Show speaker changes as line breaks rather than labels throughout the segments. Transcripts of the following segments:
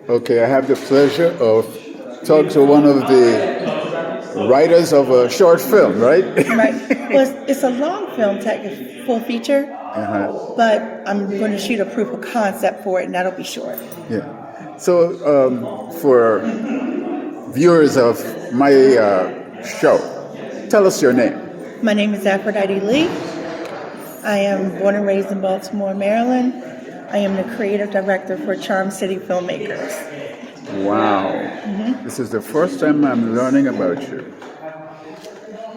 Okay, I have the pleasure of talking to one of the writers of a short film, right?
Right. Well, it's a long film, full feature,
Uh-huh.
but I'm going to shoot a proof of concept for it, and that'll be short.
Yeah. So, for viewers of my show, tell us your name.
My name is AFRODITE Lee. I am born and raised in Baltimore, Maryland. I am the creative director for Charm City Filmmakers.
Wow. This is the first time I'm learning about you.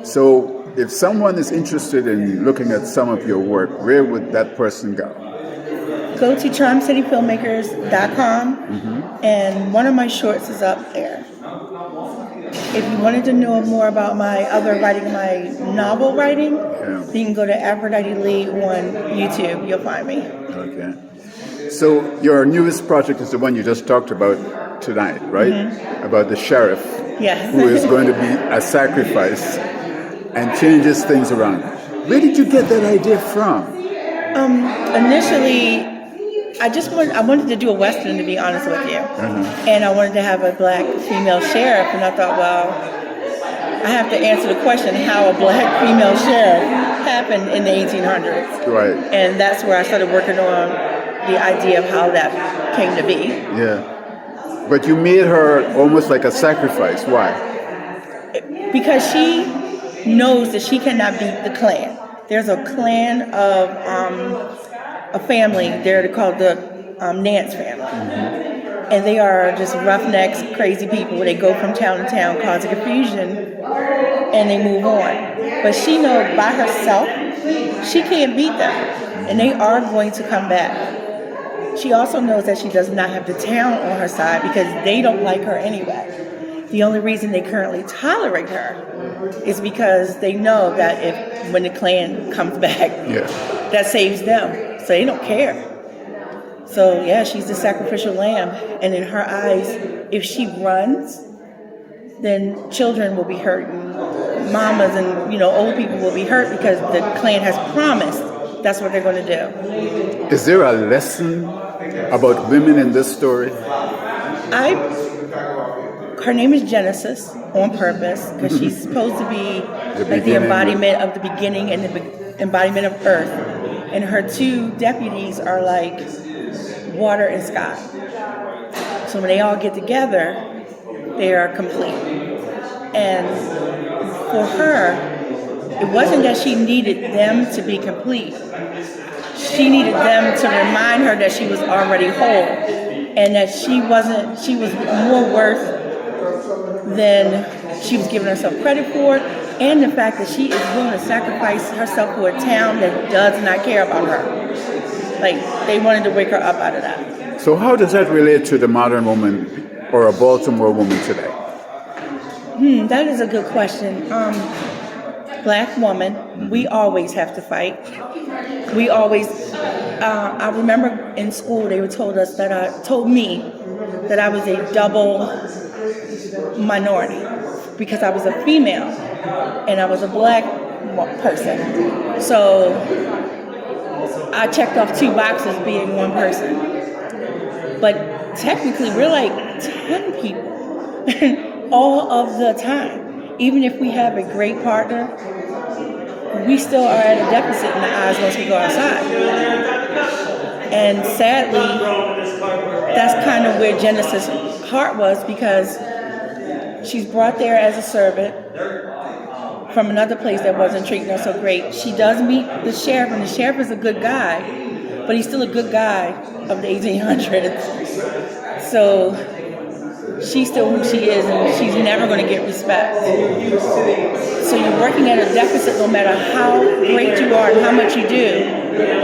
So, if someone is interested in looking at some of your work, where would that person go?
Go to charmcityfilmmakers.com, and one of my shorts is up there. If you wanted to know more about my other writing, my novel writing, you can go to Aphrodite Lee on YouTube. You'll find me.
Okay. So your newest project is the one you just talked about tonight, right? About the sheriff
Yes.
who is going to be a sacrifice and changes things around. Where did you get that idea from?
Initially, I wanted to do a Western, to be honest with you. And I wanted to have a black female sheriff, and I thought, well, I have to answer the question how a black female sheriff happened in the 1800s.
Right.
And that's where I started working on the idea of how that came to be.
Yeah. But you made her almost like a sacrifice. Why?
Because she knows that she cannot beat the Klan. There's a clan of a family. They're called the Nance family. And they are just roughnecks, crazy people. They go from town to town, causing confusion, and they move on. But she knows by herself, she can't beat them. And they are going to come back. She also knows that she does not have the town on her side because they don't like her anyway. The only reason they currently tolerate her is because they know that when the Klan comes back, that saves them. So they don't care. So yeah, she's the sacrificial lamb. And in her eyes, if she runs, then children will be hurt, and mamas and old people will be hurt because the Klan has promised that's what they're going to do.
Is there a lesson about women in this story?
Her name is Genesis on purpose because she's supposed to be like the embodiment of the beginning and the embodiment of earth. And her two deputies are like water and sky. So when they all get together, they are complete. And for her, it wasn't that she needed them to be complete. She needed them to remind her that she was already whole and that she was more worth than she was giving herself credit for, and the fact that she is willing to sacrifice herself for a town that does not care about her. Like, they wanted to wake her up out of that.
So how does that relate to the modern woman or a Baltimore woman today?
That is a good question. Black woman, we always have to fight. We always, I remember in school they told me that I was a double minority because I was a female and I was a black person. So I checked off two boxes being one person. But technically we're like 10 people all of the time. Even if we have a great partner, we still are at a deficit in the eyes once we go outside. And sadly, that's kind of where Genesis' heart was, because she's brought there as a servant from another place that wasn't treating her so great. She does meet the sheriff, and the sheriff is a good guy, but he's still a good guy of the 1800s. So she's still who she is, and she's never going to get respect. So you're working at a deficit no matter how great you are and how much you do,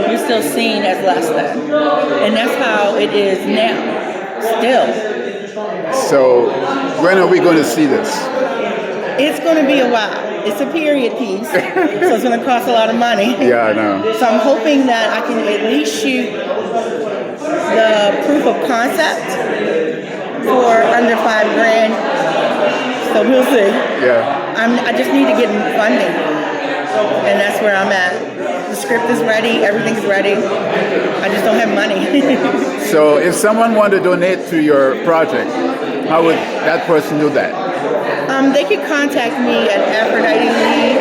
you're still seen as less than. And that's how it is now, still.
So when are we going to see this?
It's going to be a while. It's a period piece, so it's going to cost a lot of money.
Yeah, I know.
So I'm hoping that I can at least shoot the proof of concept for under $5,000. So we'll see.
Yeah.
I just need to get funding, and that's where I'm at. The script is ready. Everything's ready. I just don't have money.
So if someone wanted to donate to your project, how would that person do that?
They can contact me at AFRODITE Lee.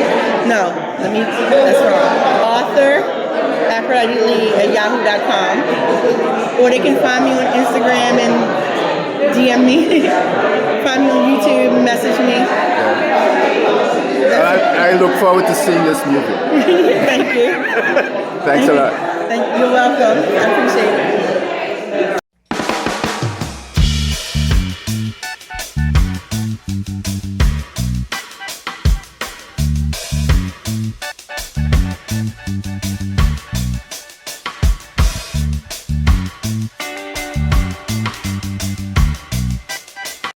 No, that's wrong. Author, AFRODITE Lee at yahoo.com. Or they can find me on Instagram and DM me. Find me on YouTube, message me.
Well, I look forward to seeing this movie.
Thank you.
Thanks a lot.
You're welcome. I appreciate it.